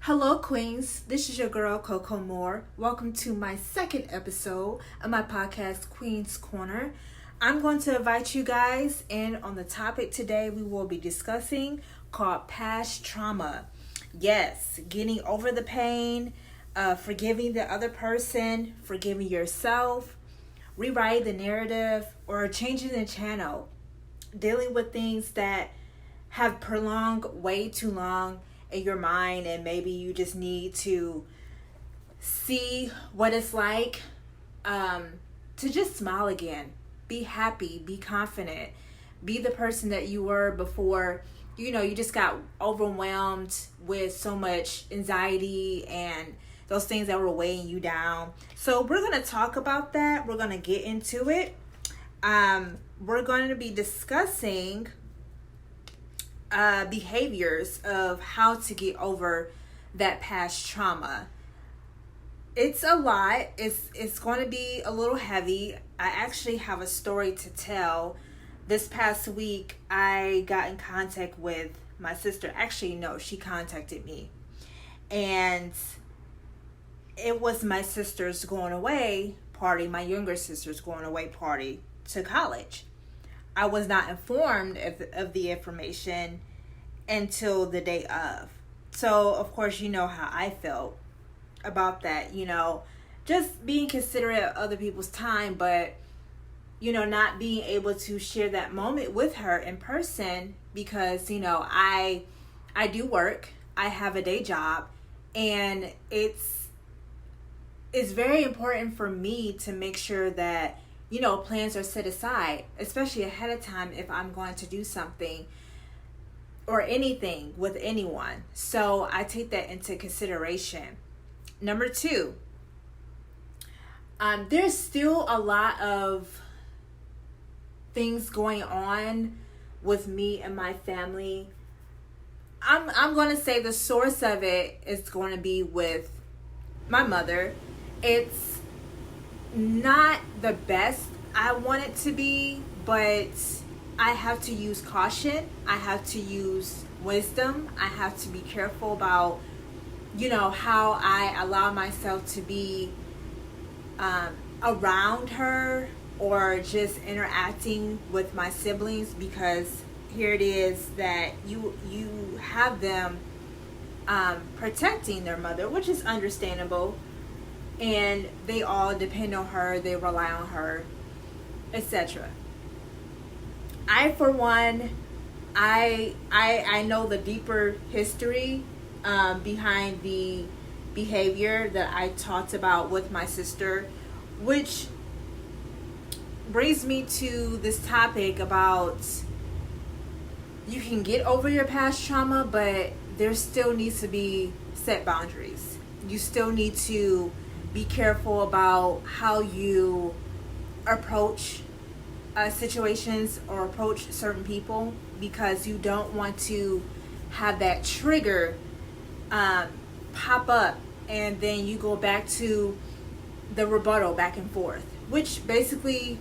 Hello, Queens. This is your girl, Coco Moore. Welcome to my second episode of my podcast, Queen's Corner. I'm going to invite you guys in on the topic today we will be discussing called past trauma. Yes, getting over the pain, forgiving the other person, forgiving yourself, rewriting the narrative, or changing the channel. Dealing with things that have prolonged way too long in your mind, and maybe you just need to see what it's like to just smile again, be happy, be confident, be the person that you were before you just got overwhelmed with so much anxiety and those things that were weighing you down. So we're going to talk about that. We're going to get into it. We're going to be discussing behaviors of how to get over that past trauma. It's a lot. It's going to be a little heavy. I actually have a story to tell. This past week, I got in contact with my sister. Actually, no, she contacted me. And it was my sister's going away party, my younger sister's going away party to college. I was not informed of the information until the day of. So, of course, you know how I felt about that, just being considerate of other people's time, but, not being able to share that moment with her in person because, I do work, I have a day job, and it's very important for me to make sure that plans are set aside, especially ahead of time if I'm going to do something or anything with anyone. So I take that into consideration. Number two, there's still a lot of things going on with me and my family. I'm going to say the source of it is going to be with my mother. It's not the best I want it to be, but I have to use caution. I have to use wisdom. I have to be careful about, how I allow myself to be around her or just interacting with my siblings, because here it is that you have them protecting their mother, which is understandable. And they all depend on her, they rely on her, etc. I, for one, I know the deeper history behind the behavior that I talked about with my sister, which brings me to this topic about you can get over your past trauma, but there still needs to be set boundaries. You still need to be careful about how you approach situations or approach certain people, because you don't want to have that trigger pop up and then you go back to the rebuttal back and forth, which basically,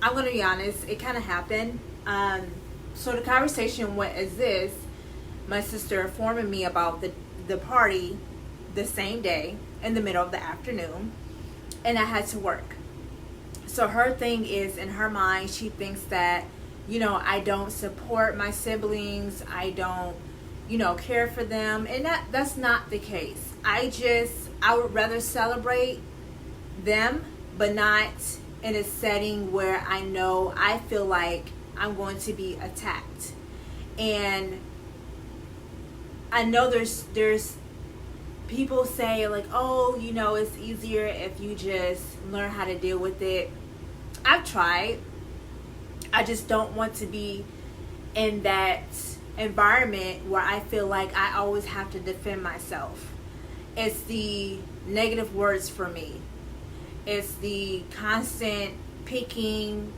I'm going to be honest, it kind of happened. So the conversation went as this: my sister informing me about the party the same day in the middle of the afternoon, and I had to work. So her thing is, in her mind, she thinks that, I don't support my siblings, I don't, care for them, and that's not the case. I would rather celebrate them, but not in a setting where I feel like I'm going to be attacked. And I know there's people say like, oh, it's easier if you just learn how to deal with it. I've tried. I just don't want to be in that environment where I feel like I always have to defend myself. It's the negative words for me. It's the constant picking,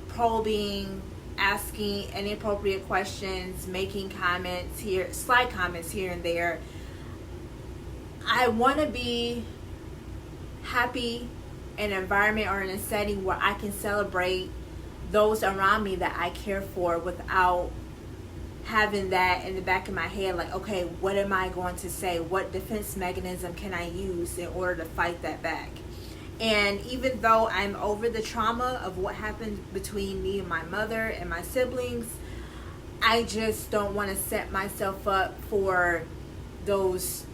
probing, asking inappropriate questions, making comments here, slight comments here and there. I want to be happy in an environment or in a setting where I can celebrate those around me that I care for without having that in the back of my head, like, okay, what am I going to say? What defense mechanism can I use in order to fight that back? And even though I'm over the trauma of what happened between me and my mother and my siblings, I just don't want to set myself up for those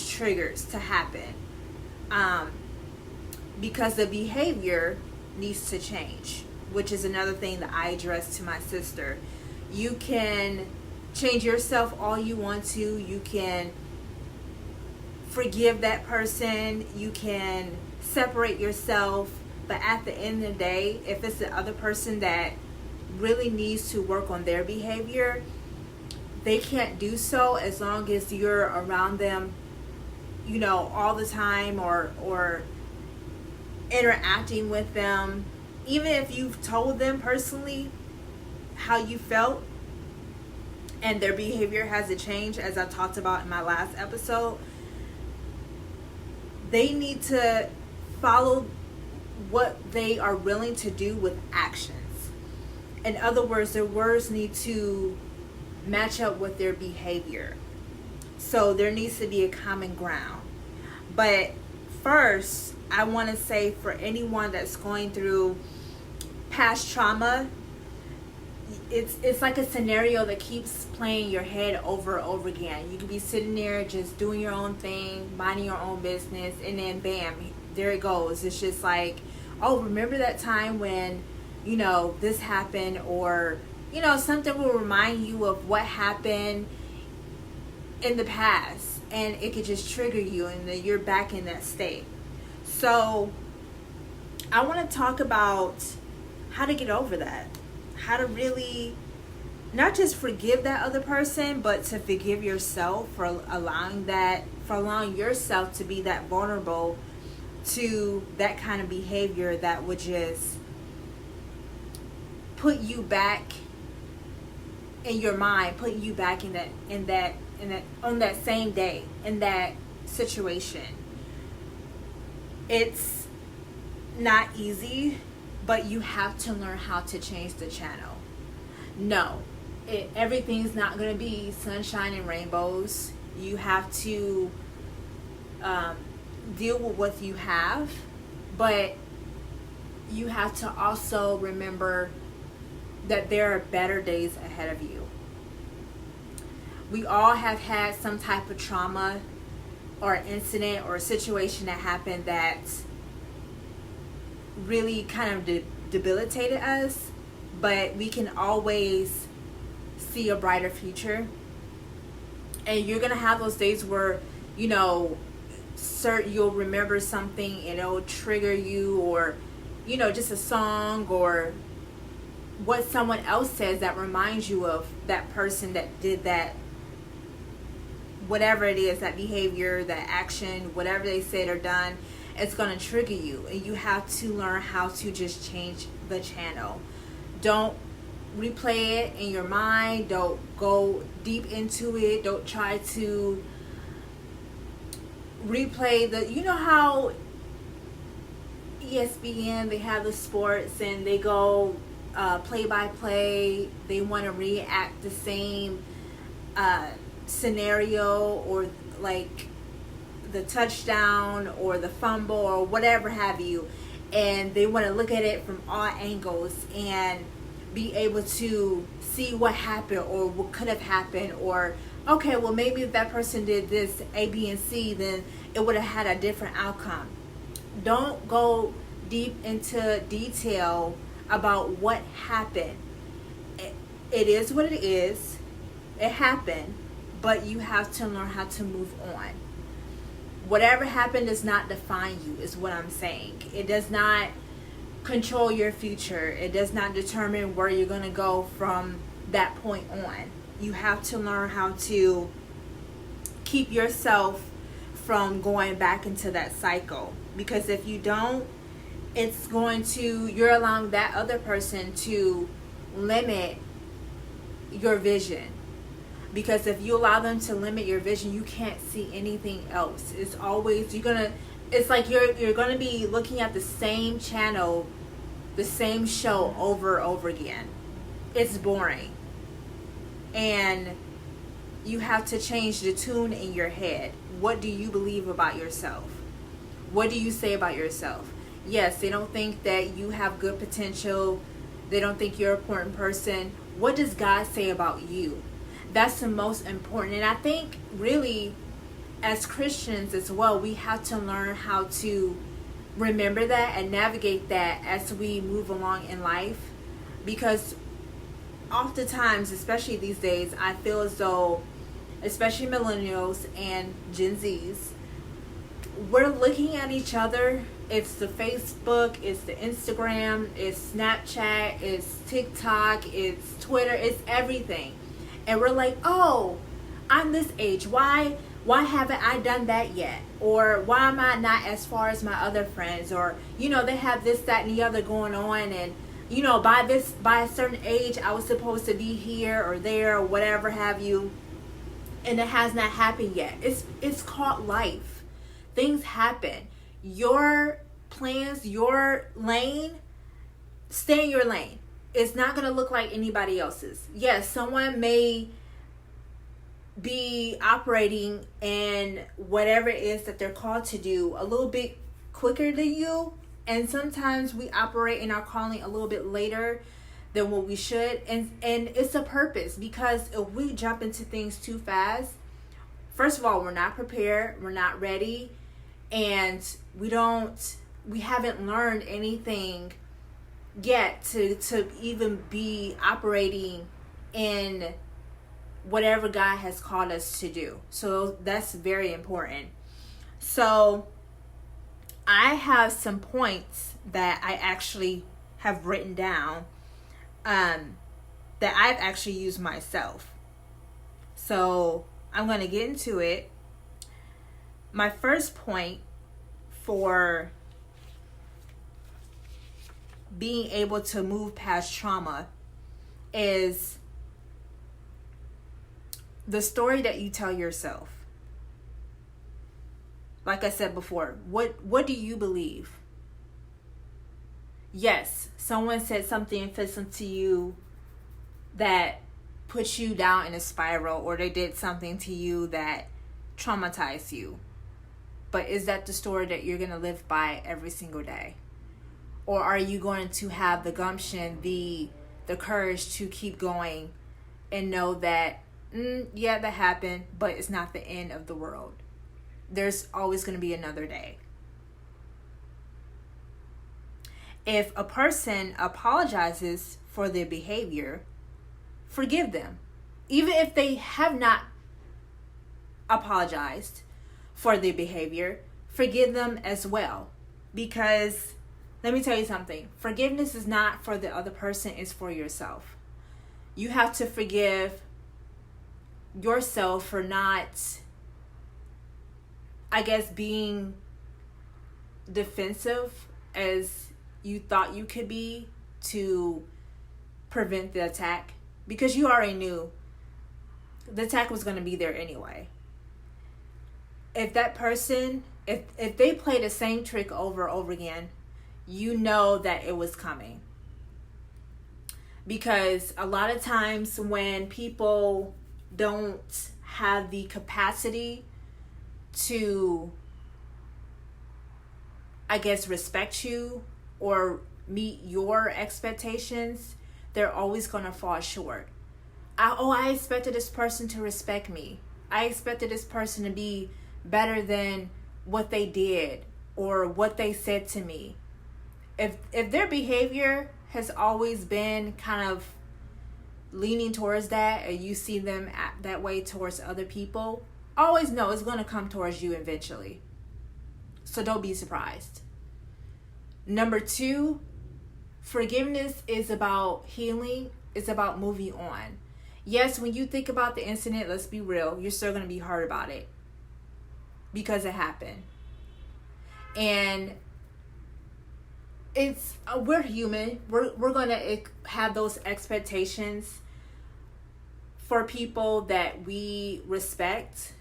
triggers to happen, because the behavior needs to change, which is another thing that I addressed to my sister. You can change yourself all you want to. You can forgive that person. You can separate yourself. But at the end of the day, if it's the other person that really needs to work on their behavior, they can't do so as long as you're around them, you know, all the time, or interacting with them. Even if you've told them personally how you felt and their behavior hasn't changed, as I talked about in my last episode, they need to follow what they are willing to do with actions. In other words, their words need to match up with their behavior. So there needs to be a common ground. But first, I want to say, for anyone that's going through past trauma, it's like a scenario that keeps playing in your head over and over again. You could be sitting there just doing your own thing, minding your own business, and then bam, there it goes. It's just like, oh, remember that time when, you know, this happened, or, you know, something will remind you of what happened in the past, and it could just trigger you, and then you're back in that state. So I want to talk about how to get over that, how to really not just forgive that other person, but to forgive yourself for allowing yourself to be that vulnerable to that kind of behavior that would just put you back in your mind, put you back on that same day, in that situation. It's not easy, but you have to learn how to change the channel. No, everything's not going to be sunshine and rainbows. You have to deal with what you have, but you have to also remember that there are better days ahead of you. We all have had some type of trauma or incident or situation that happened that really kind of debilitated us, but we can always see a brighter future. And you're gonna have those days where, you know, you'll remember something and it'll trigger you, or, you know, just a song or what someone else says that reminds you of that person that did that, whatever it is, that behavior, that action, whatever they said or done. It's going to trigger you, and you have to learn how to just change the channel. Don't replay it in your mind. Don't go deep into it. Don't try to replay you know how ESPN, they have the sports and they go play by play. They want to react the same scenario, or like the touchdown or the fumble or whatever have you, and they want to look at it from all angles and be able to see what happened or what could have happened, or okay, well, maybe if that person did this A, B, and C, then it would have had a different outcome. Don't go deep into detail about what happened. It is what it is. It happened, but you have to learn how to move on. Whatever happened does not define you, is what I'm saying. It does not control your future. It does not determine where you're going to go from that point on. You have to learn how to keep yourself from going back into that cycle. Because if you don't, you're allowing that other person to limit your vision. Because if you allow them to limit your vision, you can't see anything else. It's always, it's like you're going to be looking at the same channel, the same show over and over again. It's boring. And you have to change the tune in your head. What do you believe about yourself? What do you say about yourself? Yes, they don't think that you have good potential. They don't think you're an important person. What does God say about you? That's the most important. And I think really as Christians as well, we have to learn how to remember that and navigate that as we move along in life. Because oftentimes, especially these days, I feel as though, especially millennials and Gen Zs, we're looking at each other. It's the Facebook, it's the Instagram, it's Snapchat, it's TikTok, it's Twitter, it's everything. And we're like, oh, I'm this age. Why haven't I done that yet? Or why am I not as far as my other friends? Or, they have this, that, and the other going on. And, by a certain age, I was supposed to be here or there or whatever have you. And it has not happened yet. It's called life. Things happen. Your plans, your lane, stay in your lane. It's not going to look like anybody else's. Yes, someone may be operating in whatever it is that they're called to do a little bit quicker than you. And sometimes we operate in our calling a little bit later than what we should. And it's a purpose, because if we jump into things too fast, first of all, we're not prepared, we're not ready, and we haven't learned anything yet to even be operating in whatever God has called us to do. So that's very important. So I have some points that I actually have written down that I've actually used myself. So I'm going to get into it. My first point for being able to move past trauma is the story that you tell yourself. Like I said before, what do you believe? Yes, someone said something offensive to you that puts you down in a spiral, or they did something to you that traumatized you. But is that the story that you're going to live by every single day? Or are you going to have the gumption, the courage to keep going and know that, yeah, that happened, but it's not the end of the world. There's always going to be another day. If a person apologizes for their behavior, forgive them. Even if they have not apologized for their behavior, forgive them as well. Because let me tell you something. Forgiveness is not for the other person, it's for yourself. You have to forgive yourself for not, I guess, being defensive as you thought you could be to prevent the attack, because you already knew the attack was going to be there anyway. If that person, if they play the same trick over and over again, you know that it was coming. Because a lot of times when people don't have the capacity to, I guess, respect you or meet your expectations, they're always going to fall short. I expected this person to respect me. I expected this person to be better than what they did or what they said to me. If their behavior has always been kind of leaning towards that, and you see them act that way towards other people, always know it's going to come towards you eventually. So don't be surprised. Number 2, forgiveness is about healing. It's about moving on. Yes, when you think about the incident, let's be real, you're still going to be hurt about it because it happened. And we're human. We're going to have those expectations for people that we respect,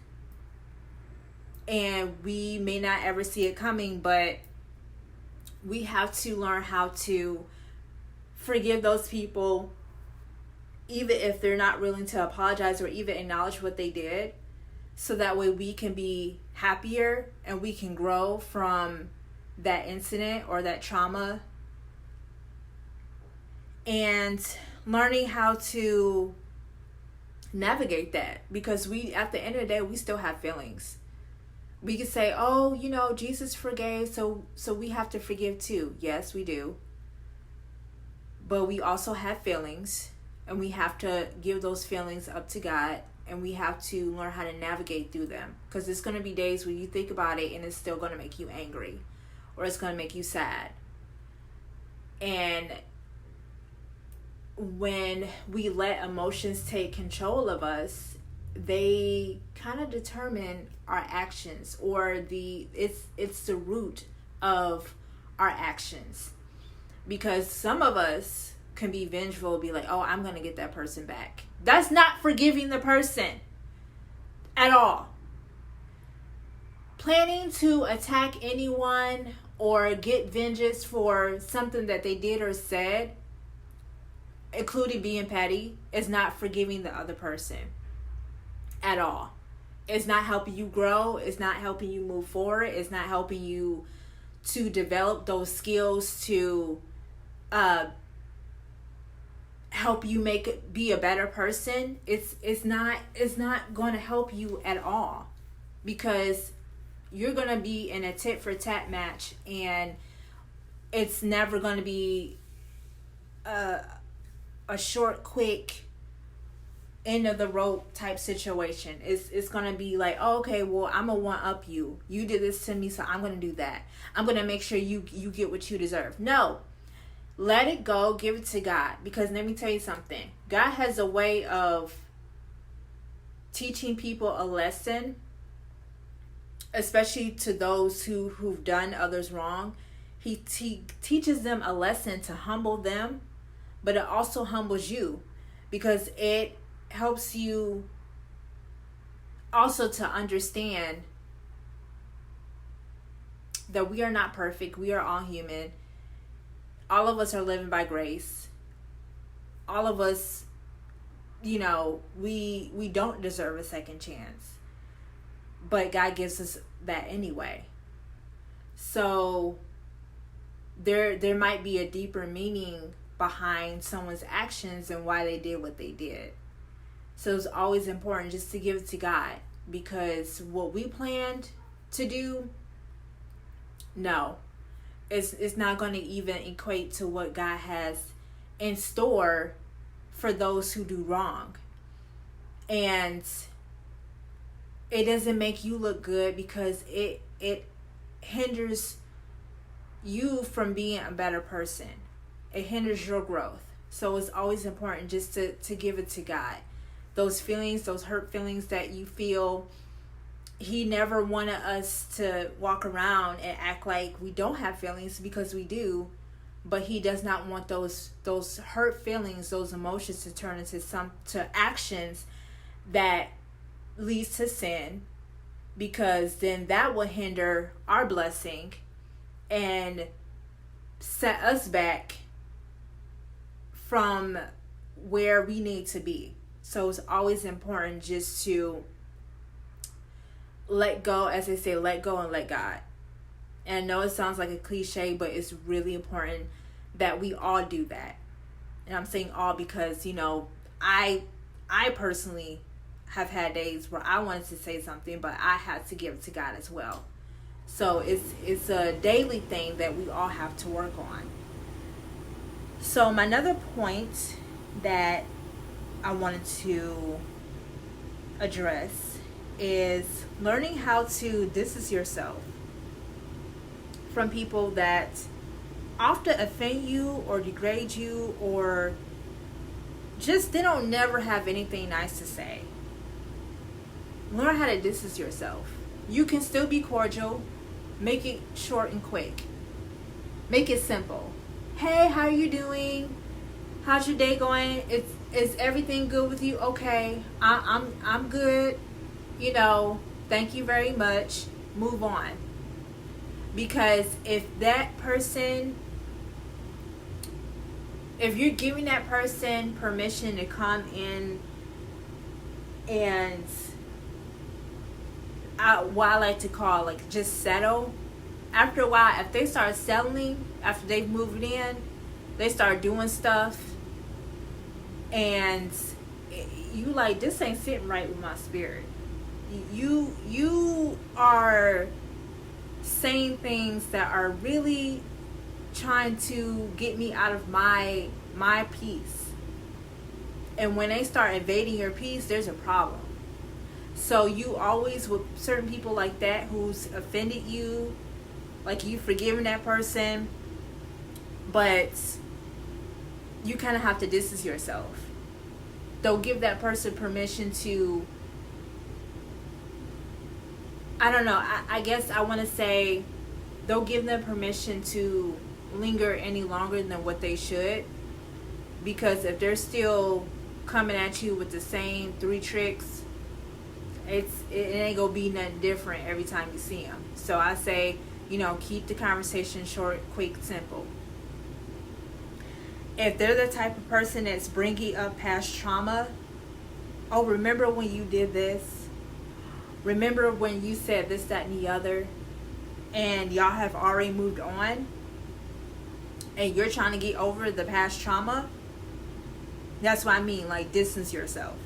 and we may not ever see it coming, but we have to learn how to forgive those people even if they're not willing to apologize or even acknowledge what they did, so that way we can be happier and we can grow from that incident or that trauma, and learning how to navigate that, because we, at the end of the day, we still have feelings. We could say, oh, Jesus forgave, so we have to forgive too. Yes, we do. But we also have feelings, and we have to give those feelings up to God, and we have to learn how to navigate through them, because there's going to be days when you think about it and it's still going to make you angry, or it's going to make you sad. And when we let emotions take control of us, they kind of determine our actions, or it's the root of our actions. Because some of us can be vengeful, be like, oh, I'm going to get that person back. That's not forgiving the person at all. Planning to attack anyone or get vengeance for something that they did or said, including being petty, is not forgiving the other person at all. It's not helping you grow. It's not helping you move forward. It's not helping you to develop those skills to help you be a better person. It's not going to help you at all, because you're going to be in a tit for tat match, and it's never going to be a short, quick, end of the rope type situation. It's going to be like, oh, okay, well, I'm going to one up you. You did this to me, so I'm going to do that. I'm going to make sure you get what you deserve. No. Let it go. Give it to God. Because let me tell you something. God has a way of teaching people a lesson, especially to those who've done others wrong. He teaches them a lesson to humble them, but it also humbles you, because it helps you also to understand that we are not perfect. We are all human. All of us are living by grace. All of us, we don't deserve a second chance. But God gives us that anyway. So there might be a deeper meaning behind someone's actions and why they did what they did. So it's always important just to give it to God, because what we planned to do, no, it's not going to even equate to what God has in store for those who do wrong. And it doesn't make you look good, because it hinders you from being a better person. It hinders your growth. So it's always important just to give it to God. Those feelings, those hurt feelings that you feel, He never wanted us to walk around and act like we don't have feelings, because we do. But He does not want those hurt feelings, those emotions to turn into to actions that leads to sin, because then that will hinder our blessing and set us back from where we need to be. So it's always important just to let go, as they say, let go and let God. And I know it sounds like a cliche, but it's really important that we all do that. And I'm saying all because, I personally have had days where I wanted to say something, but I had to give it to God as well. So it's a daily thing that we all have to work on. So my another point that I wanted to address is learning how to distance yourself from people that often offend you or degrade you, or just they don't never have anything nice to say. Learn how to distance yourself. You can still be cordial. Make it short and quick. Make it simple. Hey, how are you doing? How's your day going? Is everything good with you? Okay, I'm good. Thank you very much. Move on. Because if that person if you're giving that person permission to come in and what I like to call like just settle, after a while, if they start settling, after they've moved in, they start doing stuff, and you like, this ain't sitting right with my spirit. You are saying things that are really trying to get me out of my peace. And when they start invading your peace, there's a problem. So you always, with certain people like that who's offended you, like you forgiving that person, but you kind of have to distance yourself. Don't give that person permission to, I don't know, I guess I want to say, don't give them permission to linger any longer than what they should. Because if they're still coming at you with the same 3 tricks, it ain't gonna be nothing different every time you see them. So I say, keep the conversation short, quick, simple. If they're the type of person that's bringing up past trauma, oh, remember when you did this? Remember when you said this, that, and the other? And y'all have already moved on? And you're trying to get over the past trauma? That's what I mean, like, distance yourself.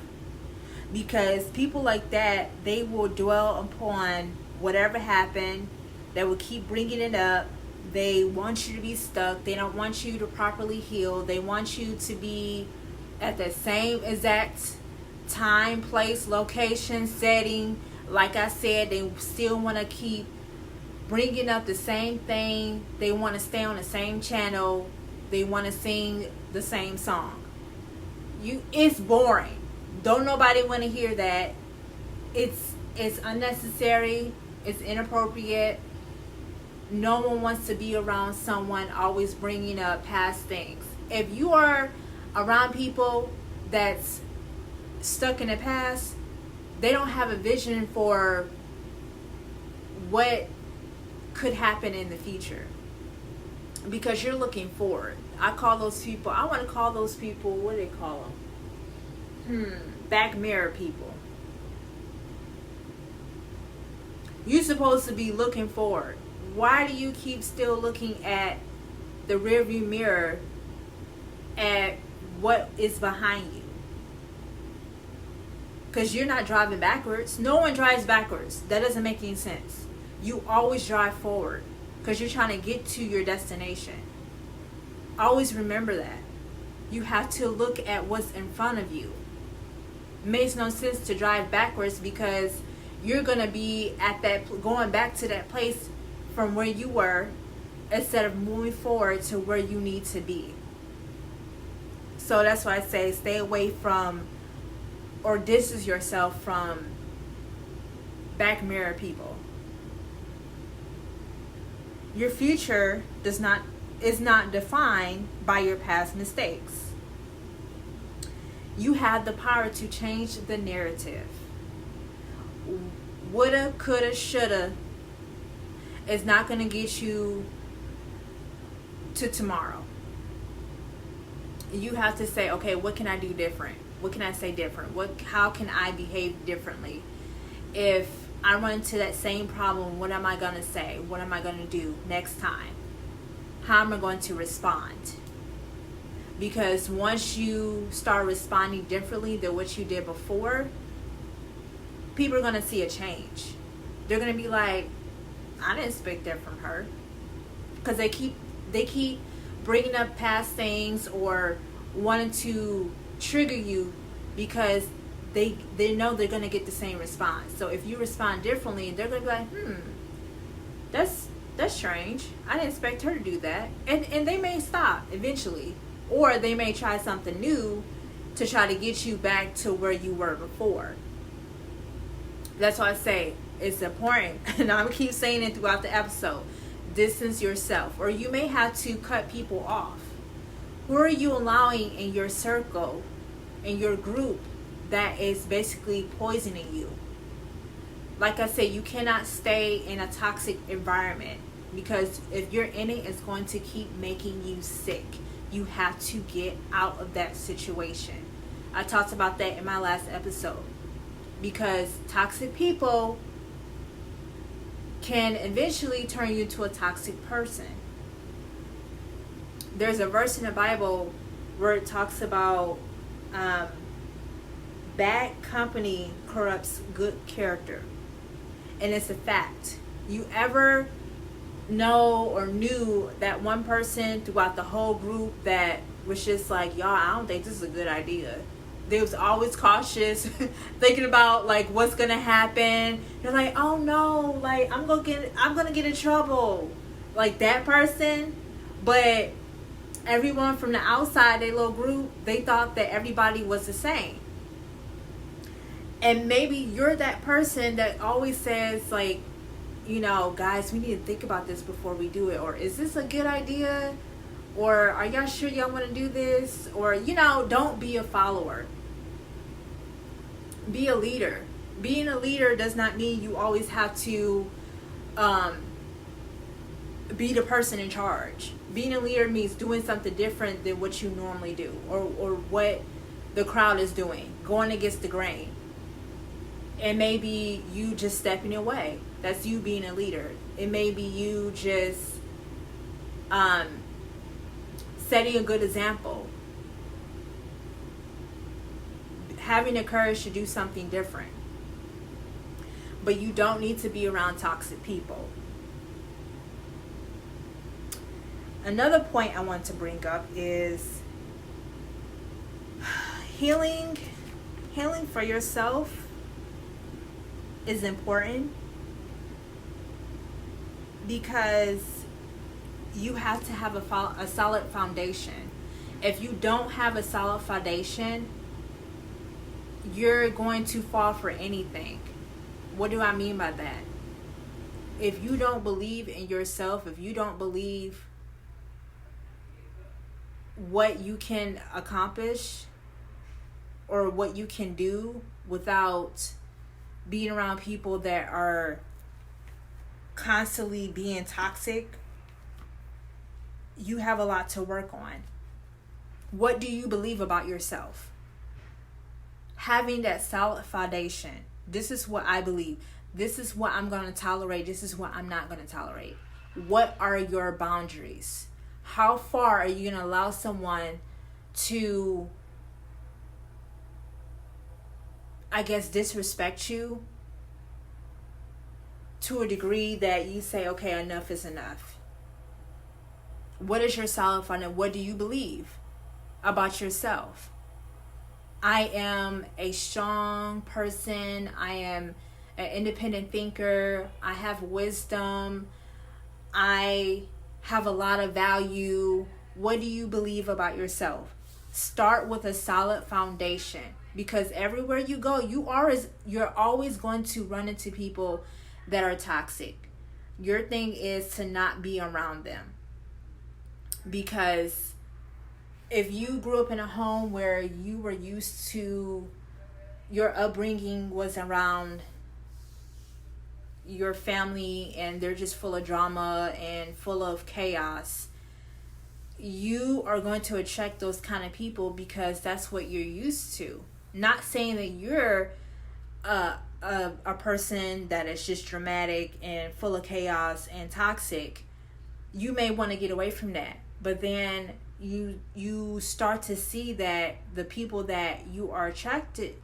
Because people like that, they will dwell upon whatever happened. They will keep bringing it up. They want you to be stuck. They don't want you to properly heal. They want you to be at the same exact time, place, location, setting. Like I said, they still want to keep bringing up the same thing. They want to stay on the same channel. They want to sing the same song. It's boring. Don't nobody want to hear that. It's unnecessary. It's inappropriate. No one wants to be around someone always bringing up past things. If you are around people that's stuck in the past, they don't have a vision for what could happen in the future. Because you're looking forward. I want to call those people, what do they call them? Back mirror people. You're supposed to be looking forward. Why do you keep still looking at the rearview mirror at what is behind you? Because you're not driving backwards. No one drives backwards. That doesn't make any sense. You always drive forward because you're trying to get to your destination. Always remember that. You have to look at what's in front of you. It makes no sense to drive backwards because you're going to be at going back to that place from where you were instead of moving forward to where you need to be. So that's why I say stay away from or distance yourself from back mirror people. Your future is not defined by your past mistakes. You have the power to change the narrative. Woulda, coulda, shoulda is not going to get you to tomorrow. You have to say, okay, what can I do different? What can I say different? How can I behave differently? If I run into that same problem, what am I going to say? What am I going to do next time? How am I going to respond? Because once you start responding differently than what you did before, people are going to see a change. They're going to be like, I didn't expect that from her. Because they keep bringing up past things or wanting to trigger you because they know they're going to get the same response. So if you respond differently, they're going to be like, that's strange. I didn't expect her to do that. And they may stop eventually. Or they may try something new to try to get you back to where you were before. That's why I say it's important. And I'm going to keep saying it throughout the episode. Distance yourself. Or you may have to cut people off. Who are you allowing in your circle, in your group, that is basically poisoning you? Like I said, you cannot stay in a toxic environment. Because if you're in it, it's going to keep making you sick. You have to get out of that situation. I talked about that in my last episode, because toxic people can eventually turn you into a toxic person. There's a verse in the Bible where it talks about bad company corrupts good character. And it's a fact. You ever know or knew that one person throughout the whole group that was just like, y'all, I don't think this is a good idea. They was always cautious, thinking about like what's gonna happen. They're like, oh no, like I'm gonna get in trouble, like that person. But everyone from the outside, their little group, they thought that everybody was the same. And maybe you're that person that always says like, you know, guys, we need to think about this before we do it, or is this a good idea, or are y'all sure y'all want to do this, or, you know, don't be a follower. Be a leader. Being a leader does not mean you always have to be the person in charge. Being a leader means doing something different than what you normally do, or what the crowd is doing, going against the grain. And maybe you just stepping away. That's you being a leader. It may be you just setting a good example. Having the courage to do something different. But you don't need to be around toxic people. Another point I want to bring up is healing for yourself is important, because you have to have a solid foundation. If you don't have a solid foundation, you're going to fall for anything. What do I mean by that? If you don't believe in yourself, if you don't believe what you can accomplish or what you can do without being around people that are constantly being toxic, you have a lot to work on. What do you believe about yourself? Having that solid foundation. This is what I believe. This is what I'm going to tolerate. This is what I'm not going to tolerate. What are your boundaries? How far are you going to allow someone to, I guess, disrespect you to a degree that you say, okay, enough is enough? What is your solid foundation? What do you believe about yourself? I am a strong person. I am an independent thinker. I have wisdom. I have a lot of value. What do you believe about yourself? Start with a solid foundation, because everywhere you go, you're always going to run into people that are toxic. Your thing is to not be around them, because if you grew up in a home where you were used to, your upbringing was around your family and they're just full of drama and full of chaos, you are going to attract those kind of people because that's what you're used to. Not saying that you're a person that is just dramatic and full of chaos and toxic. You may want to get away from that, but then you start to see that the people that you are attracting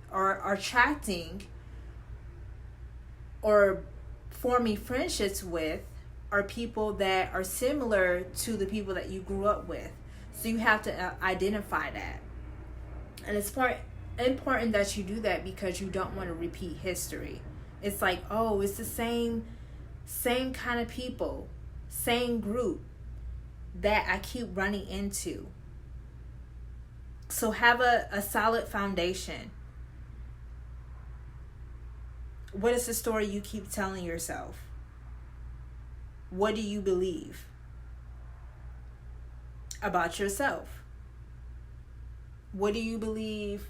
or forming friendships with are people that are similar to the people that you grew up with. So you have to identify that. And it's important that you do that, because you don't want to repeat history. It's like, oh, it's the same kind of people, same group that I keep running into. So have a solid foundation. What is the story you keep telling yourself? What do you believe about yourself? What do you believe?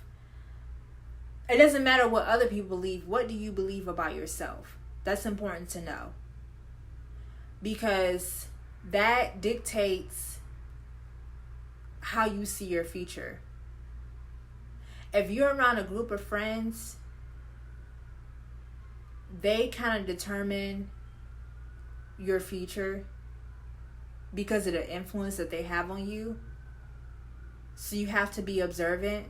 It doesn't matter what other people believe. What do you believe about yourself? That's important to know, because that dictates how you see your future. If you're around a group of friends, they kind of determine your future because of the influence that they have on you. So you have to be observant.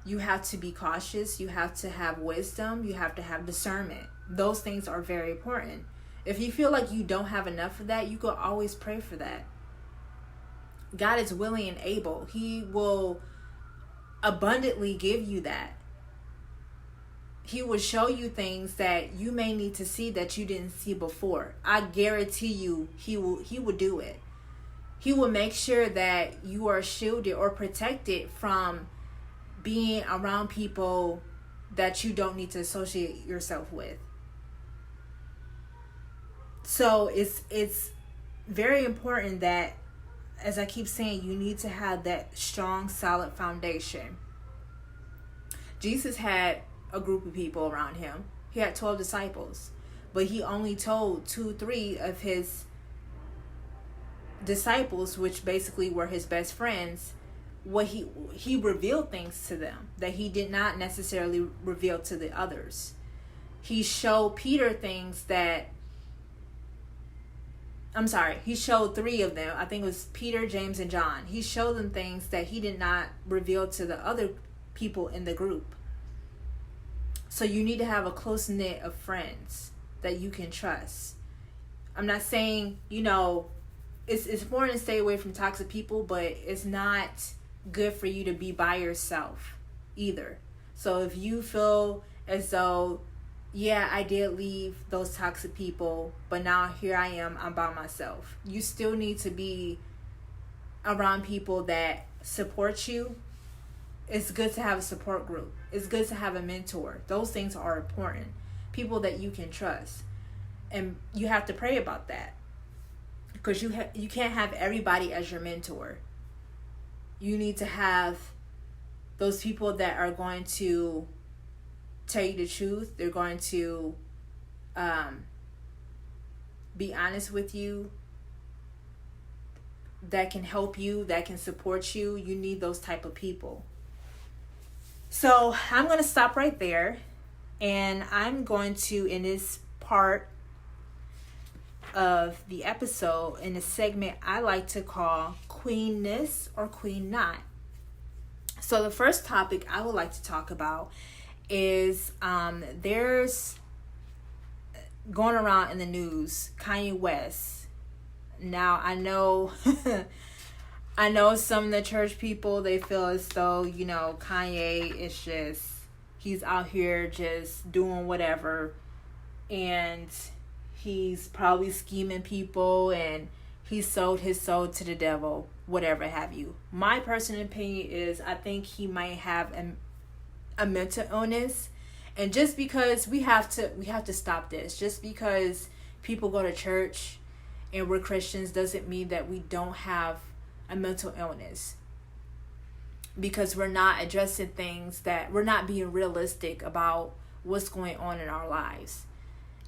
You have to be cautious. You have to have wisdom. You have to have discernment. Those things are very important. If you feel like you don't have enough of that, you can always pray for that. God is willing and able. He will abundantly give you that. He will show you things that you may need to see that you didn't see before. I guarantee you, he will do it. He will make sure that you are shielded or protected from being around people that you don't need to associate yourself with. So it's very important that, as I keep saying, you need to have that strong, solid foundation. Jesus had a group of people around him. He had 12 disciples, but he only told 2-3 of his disciples, which basically were his best friends, what he revealed things to them that he did not necessarily reveal to the others. He showed Peter things that he showed 3 of them. I think it was Peter, James, and John. He showed them things that he did not reveal to the other people in the group. So you need to have a close knit of friends that you can trust. I'm not saying, it's important to stay away from toxic people, but it's not good for you to be by yourself either. So if you feel as though, yeah, I did leave those toxic people, but now here I am, I'm by myself. You still need to be around people that support you. It's good to have a support group. It's good to have a mentor. Those things are important. People that you can trust. And you have to pray about that. Because you can't have everybody as your mentor. You need to have those people that are going to tell you the truth. They're going to be honest with you, that can help you, that can support you. You need those type of people. So I'm going to stop right there, and I'm going to, in this part of the episode, in a segment I like to call Queenness or Queen Not. So the first topic I would like to talk about is there's going around in the news, Kanye West. Now I know I know some of the church people, they feel as though, Kanye is just, he's out here just doing whatever, and he's probably scheming people, and he sold his soul to the devil, whatever have you. My personal opinion is I think he might have a mental illness, and just because we have to stop this. Just because people go to church and we're Christians doesn't mean that we don't have a mental illness, because we're not addressing things, that we're not being realistic about what's going on in our lives.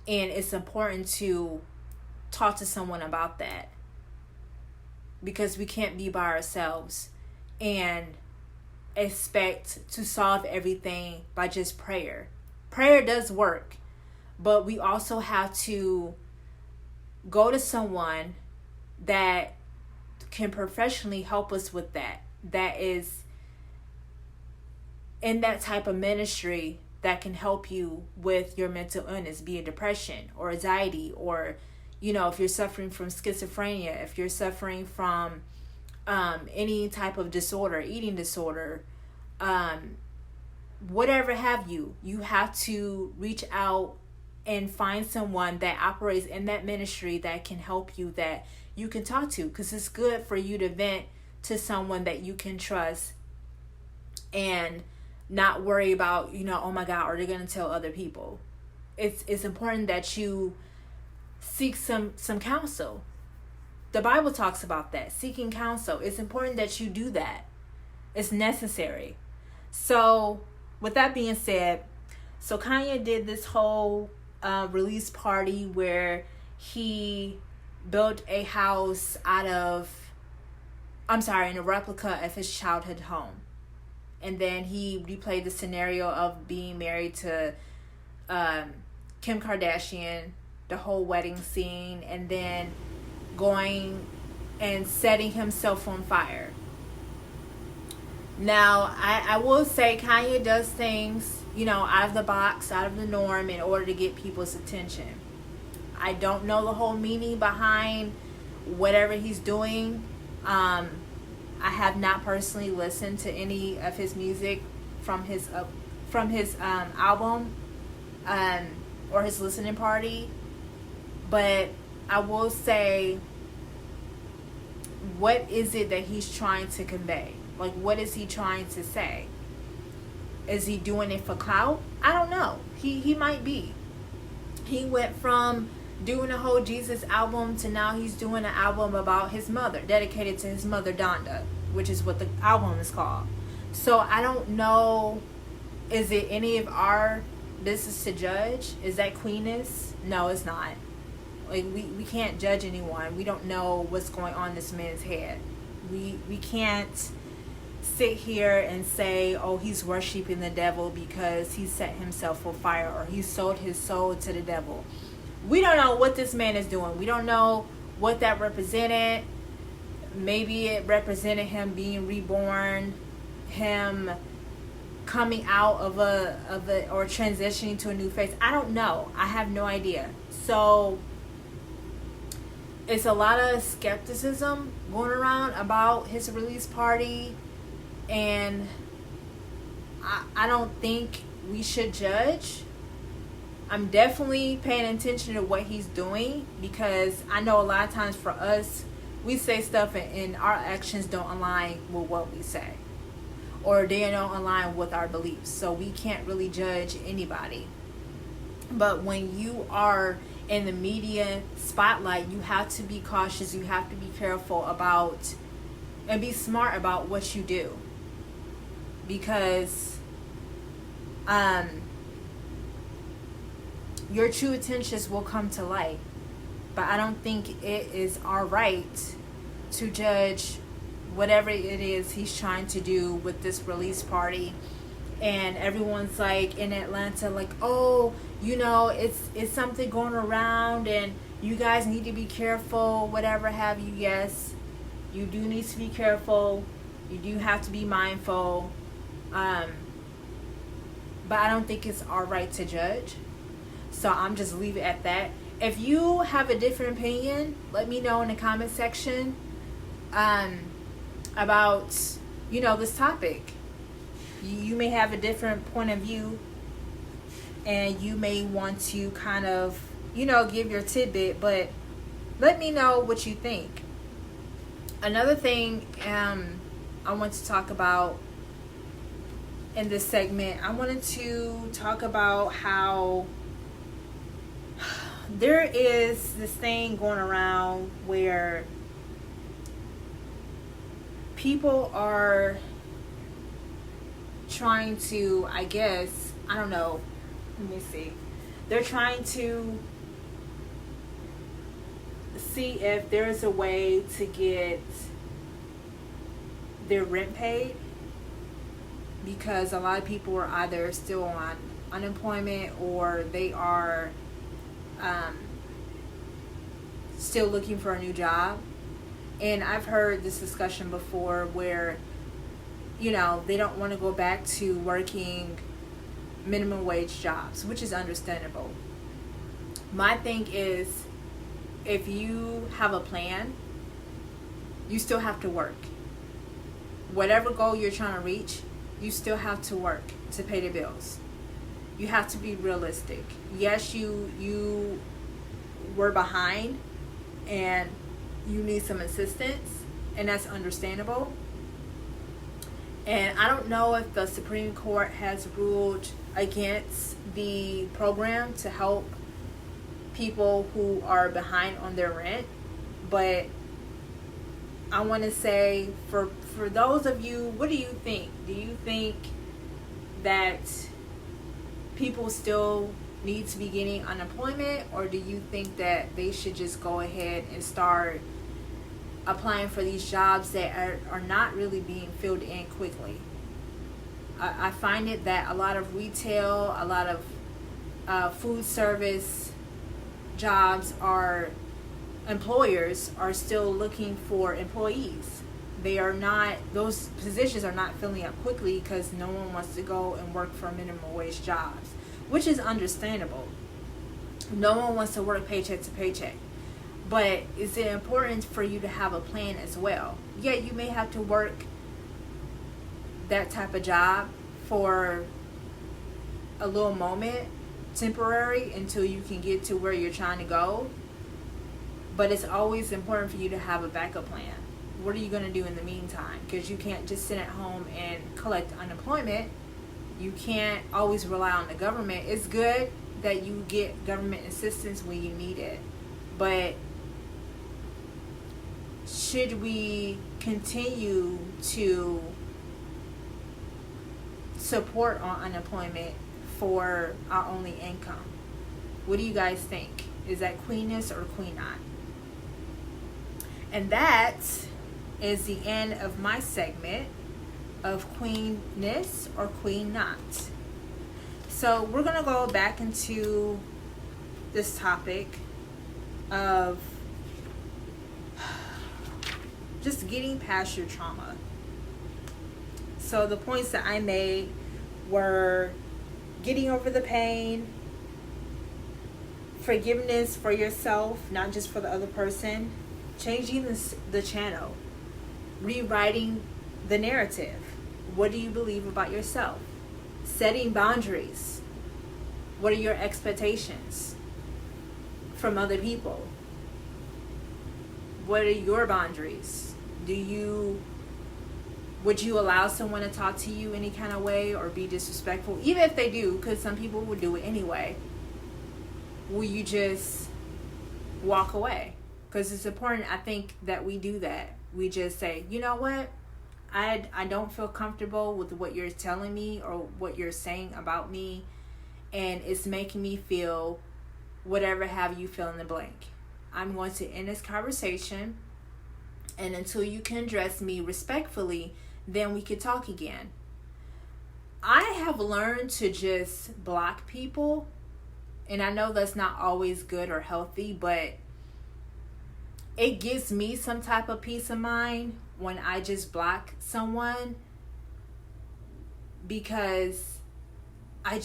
And it's important to talk to someone about that, because we can't be by ourselves and expect to solve everything by just prayer. Prayer does work, but we also have to go to someone that can professionally help us with that is in that type of ministry, that can help you with your mental illness, be it depression or anxiety, or if you're suffering from schizophrenia, if you're suffering from any type of disorder, eating disorder, whatever have you. You have to reach out and find someone that operates in that ministry that can help you, that you can talk to, because it's good for you to vent to someone that you can trust and not worry about, oh my God, are they going to tell other people? It's important that you seek some counsel. The Bible talks about that, seeking counsel. It's important that you do that. It's necessary. So with that being said, so Kanye did this whole release party where he built a house out of I'm sorry, in a replica of his childhood home. And then he replayed the scenario of being married to Kim Kardashian, the whole wedding scene, and then going and setting himself on fire. Now, I will say Kanye does things, out of the box, out of the norm in order to get people's attention. I don't know the whole meaning behind whatever he's doing. I have not personally listened to any of his music from his album or his listening party, but I will say, what is it that he's trying to convey? Like, what is he trying to say? Is he doing it for clout? I don't know. He might be. He went from doing a whole Jesus album to now he's doing an album about his mother, dedicated to his mother Donda, which is what the album is called. So I don't know, is it any of our business to judge? Is that queenness? No, it's not. Like, we can't judge anyone. We don't know what's going on in this man's head. We can't sit here and say, oh, he's worshiping the devil because he set himself on fire or he sold his soul to the devil. We don't know what this man is doing. We don't know what that represented. Maybe it represented him being reborn, him coming out of a or transitioning to a new phase. I don't know. I have no idea. So it's a lot of skepticism going around about his release party, and I don't think we should judge. I'm definitely paying attention to what he's doing, because I know a lot of times for us, we say stuff and our actions don't align with what we say, or they don't align with our beliefs. So we can't really judge anybody. But when you are in the media spotlight, you have to be cautious. You have to be careful about and be smart about what you do, because your true intentions will come to light. But I don't think it is our right to judge whatever it is he's trying to do with this release party. And everyone's like in Atlanta, like, oh, it's something going around and you guys need to be careful, whatever have you. Yes, you do need to be careful. You do have to be mindful. But I don't think it's our right to judge. So I'm just leave it at that. If you have a different opinion, let me know in the comment section about, this topic. You may have a different point of view, and you may want to kind of, give your tidbit, but let me know what you think. Another thing I want to talk about in this segment, I wanted to talk about how there is this thing going around where people are trying to, I guess, I don't know, let me see. They're trying to see if there's a way to get their rent paid, because a lot of people are either still on unemployment or they are still looking for a new job. And I've heard this discussion before where they don't want to go back to working minimum wage jobs, which is understandable. My thing is, if you have a plan, you still have to work. Whatever goal you're trying to reach, you still have to work to pay the bills. You have to be realistic. Yes, you were behind and you need some assistance, and that's understandable. And I don't know if the Supreme Court has ruled against the program to help people who are behind on their rent, but I want to say, for those of you, what do you think? Do you think that people still need to be getting unemployment, or do you think that they should just go ahead and start applying for these jobs that are not really being filled in quickly. I find it that a lot of retail, a lot of food service jobs are, employers are still looking for employees. They are not, those positions are not filling up quickly because no one wants to go and work for minimum wage jobs, which is understandable. No one wants to work paycheck to paycheck. But it's important for you to have a plan as well. Yeah, you may have to work that type of job for a little moment, temporary, until you can get to where you're trying to go. But it's always important for you to have a backup plan. What are you going to do in the meantime? Because you can't just sit at home and collect unemployment. You can't always rely on the government. It's good that you get government assistance when you need it, but should we continue to support on unemployment for our only income? What do you guys think? Is that queenness or queenot? And that is the end of my segment of queenness or queenot. So we're going to go back into this topic of just getting past your trauma. So the points that I made were getting over the pain, forgiveness for yourself, not just for the other person, changing the channel, rewriting the narrative. What do you believe about yourself? Setting boundaries. What are your expectations from other people? What are your boundaries? Would you allow someone to talk to you any kind of way or be disrespectful? Even if they do, because some people would do it anyway. Will you just walk away? Because it's important, I think, that we do that. We just say, you know what? I don't feel comfortable with what you're telling me or what you're saying about me, and it's making me feel whatever have you fill in the blank. I'm going to end this conversation, and until you can address me respectfully, then we could talk again. I have learned to just block people, and I know that's not always good or healthy, but it gives me some type of peace of mind when I just block someone, because I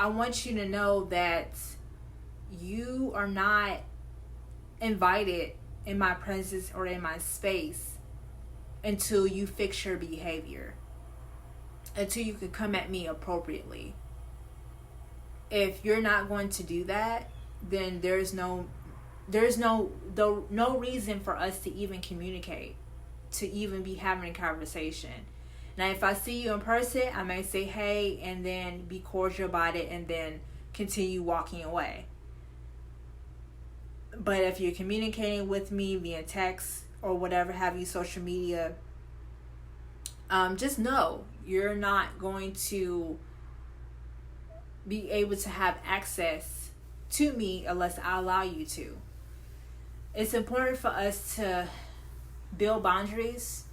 want you to know that you are not invited in my presence or in my space until you fix your behavior, until you can come at me appropriately. If you're not going to do that, then there's no reason for us to even communicate, to even be having a conversation. Now, if I see you in person, I may say hey and then be cordial about it and then continue walking away. But if you're communicating with me via text or whatever have you, social media, just know you're not going to be able to have access to me unless I allow you to. It's important for us to build boundaries.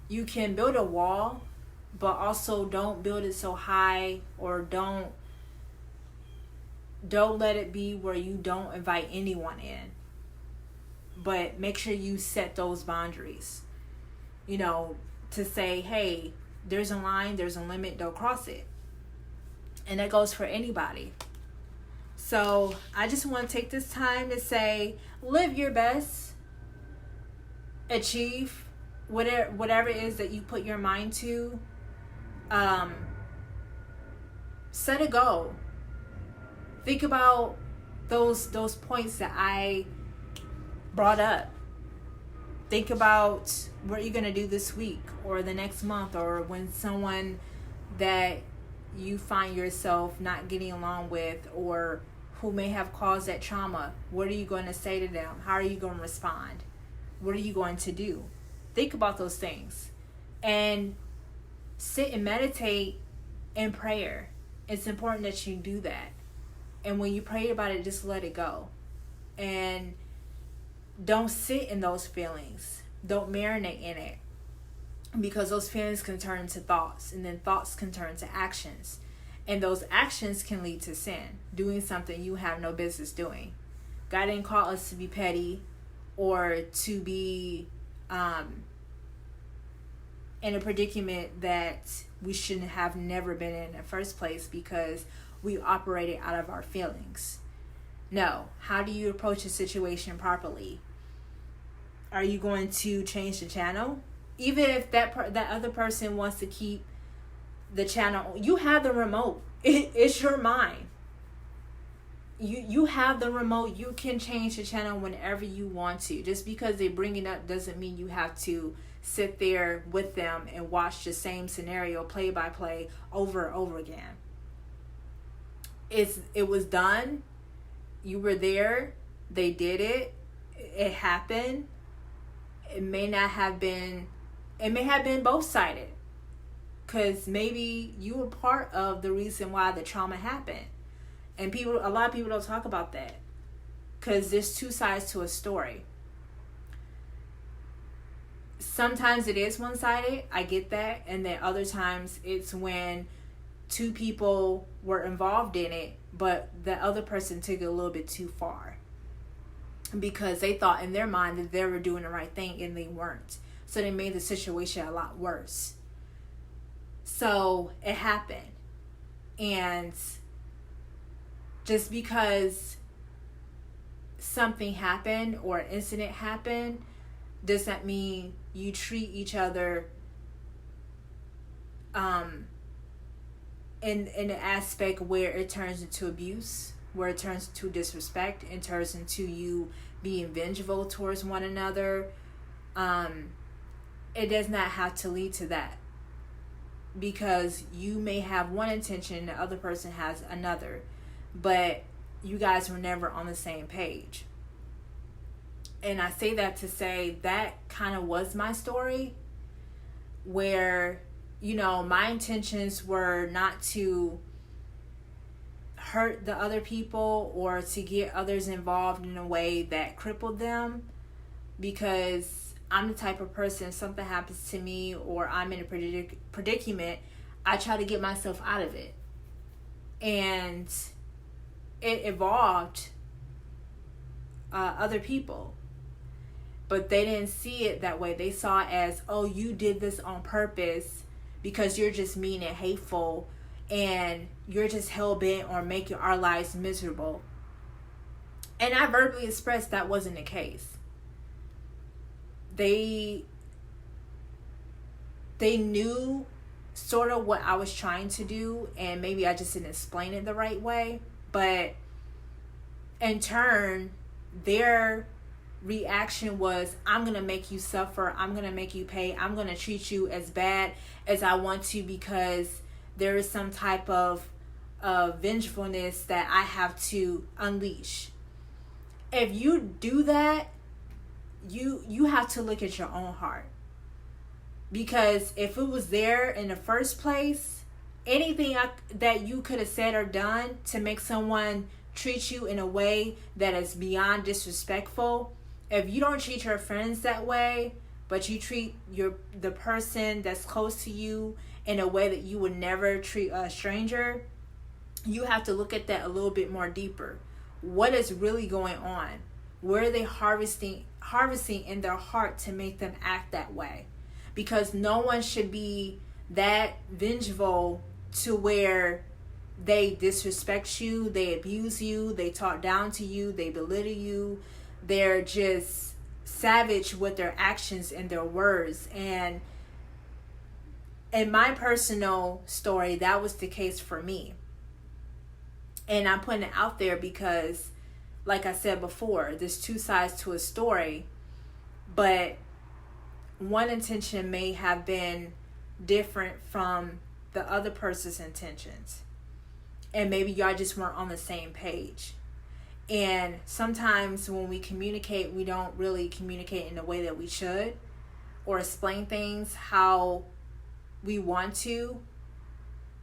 You can build a wall, but also don't build it so high, or don't let it be where you don't invite anyone in. But make sure you set those boundaries. You know, to say, hey, there's a line, there's a limit, don't cross it. And that goes for anybody. So I just want to take this time to say, live your best, achieve whatever it is that you put your mind to. Set a goal. Think about those points that I brought up. Think about what you're going to do this week or the next month, or when someone that you find yourself not getting along with or who may have caused that trauma, what are you going to say to them? How are you going to respond? What are you going to do? Think about those things and sit and meditate in prayer. It's important that you do that. And when you pray about it, just let it go. And don't sit in those feelings. Don't marinate in it, because those feelings can turn into thoughts, and then thoughts can turn to actions, and those actions can lead to sin, doing something you have no business doing. God didn't call us to be petty or to be in a predicament that we shouldn't have never been in the first place because we operated out of our feelings. No. How do you approach a situation properly? Are you going to change the channel? Even if that other person wants to keep the channel, you have the remote. It's your mind. You have the remote. You can change the channel whenever you want to. Just because they bring it up doesn't mean you have to sit there with them and watch the same scenario play by play over and over again. It was done. You were there. They did it. It happened. It may have been both-sided, because maybe you were part of the reason why the trauma happened. And a lot of people don't talk about that, because there's two sides to a story. Sometimes it is one-sided, I get that, and then other times it's when two people were involved in it, but the other person took it a little bit too far, because they thought in their mind that they were doing the right thing and they weren't. So they made the situation a lot worse. So it happened. And just because something happened or an incident happened does not mean you treat each other in an aspect where it turns into abuse, where it turns into disrespect, and turns into you being vengeful towards one another. It does not have to lead to that, because you may have one intention, the other person has another, but you guys were never on the same page. And I say that to say that kind of was my story, where, my intentions were not to hurt the other people or to get others involved in a way that crippled them, because I'm the type of person, if something happens to me or I'm in a predicament, I try to get myself out of it. And it evolved other people. But they didn't see it that way. They saw it as, oh, you did this on purpose because you're just mean and hateful and you're just hell-bent on making our lives miserable. And I verbally expressed that wasn't the case. They knew sort of what I was trying to do, and maybe I just didn't explain it the right way. But in turn, their reaction was, I'm going to make you suffer. I'm going to make you pay. I'm going to treat you as bad as I want to, because there is some type of vengefulness that I have to unleash. If you do that, you have to look at your own heart. Because if it was there in the first place, anything that you could have said or done to make someone treat you in a way that is beyond disrespectful, if you don't treat your friends that way, but you treat the person that's close to you in a way that you would never treat a stranger, you have to look at that a little bit more deeper. What is really going on? Where are they harvesting in their heart to make them act that way? Because no one should be that vengeful to where they disrespect you, they abuse you, they talk down to you, they belittle you. They're just savage with their actions and their words. And in my personal story, that was the case for me. And I'm putting it out there because, like I said before, there's two sides to a story, but one intention may have been different from the other person's intentions. And maybe y'all just weren't on the same page. And sometimes when we communicate, we don't really communicate in the way that we should, or explain things how we want to.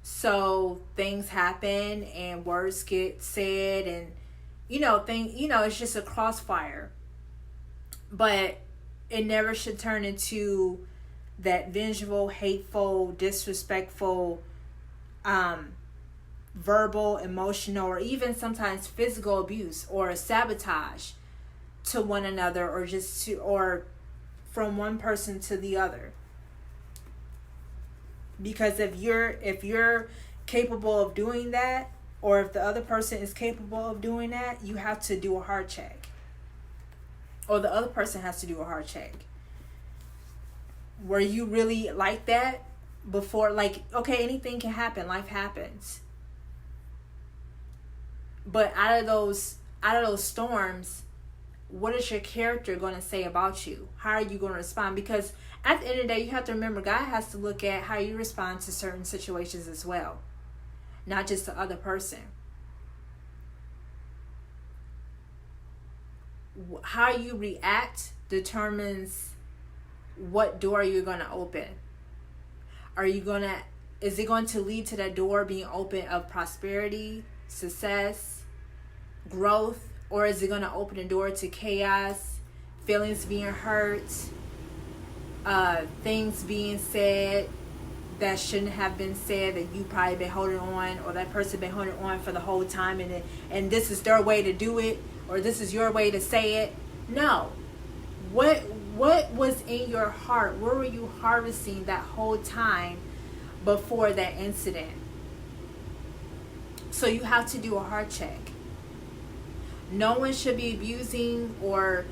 So things happen and words get said, and it's just a crossfire. But it never should turn into that vengeful, hateful, disrespectful, verbal, emotional, or even sometimes physical abuse or sabotage to one another, or from one person to the other. Because if you're capable of doing that, or if the other person is capable of doing that, you have to do a heart check. Or the other person has to do a heart check. Were you really like that before? Like, okay, anything can happen. Life happens. But out of those storms, what is your character going to say about you? How are you going to respond? Because at the end of the day, you have to remember, God has to look at how you respond to certain situations as well, not just the other person. How you react determines what door you're going to open. Is it going to lead to that door being open of prosperity, success, growth? Or is it going to open the door to chaos, feelings being hurt, things being said that shouldn't have been said, that you probably been holding on, or that person been holding on for the whole time, and this is their way to do it, or this is your way to say it? No. What was in your heart? Where were you harvesting that whole time before that incident? So you have to do a heart check. No one should be abusing or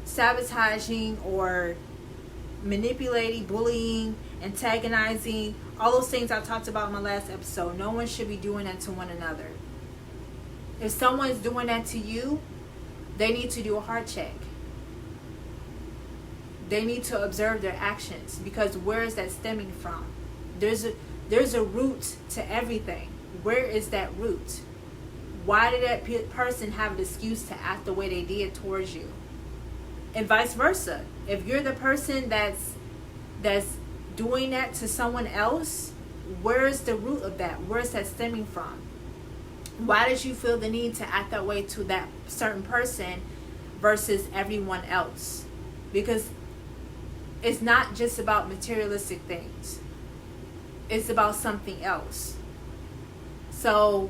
sabotaging or manipulating, bullying, antagonizing, all those things I talked about in my last episode. No one should be doing that to one another. If someone's doing that to you, they need to do a heart check. They need to observe their actions, because where is that stemming from? There's a root to everything. Where is that root? Why did that person have an excuse to act the way they did towards you? And vice versa. If you're the person that's doing that to someone else, where is the root of that? Where is that stemming from? Why did you feel the need to act that way to that certain person versus everyone else? Because it's not just about materialistic things. It's about something else. So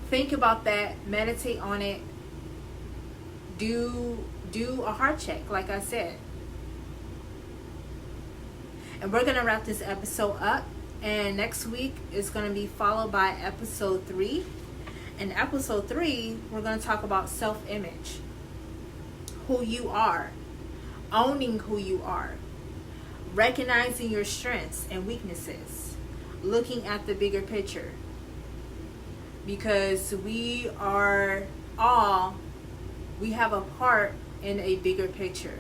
think about that, meditate on it, do a heart check, like I said. And we're going to wrap this episode up. And next week is going to be followed by episode 3. In episode 3, we're going to talk about self-image. Who you are. Owning who you are. Recognizing your strengths and weaknesses. Looking at the bigger picture. Because we have a part in a bigger picture.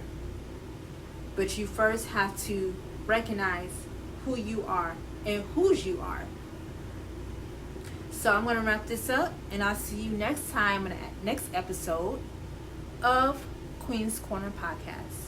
But you first have to recognize who you are and whose you are. So I'm going to wrap this up, and I'll see you next time in the next episode of Queen's Corner Podcast.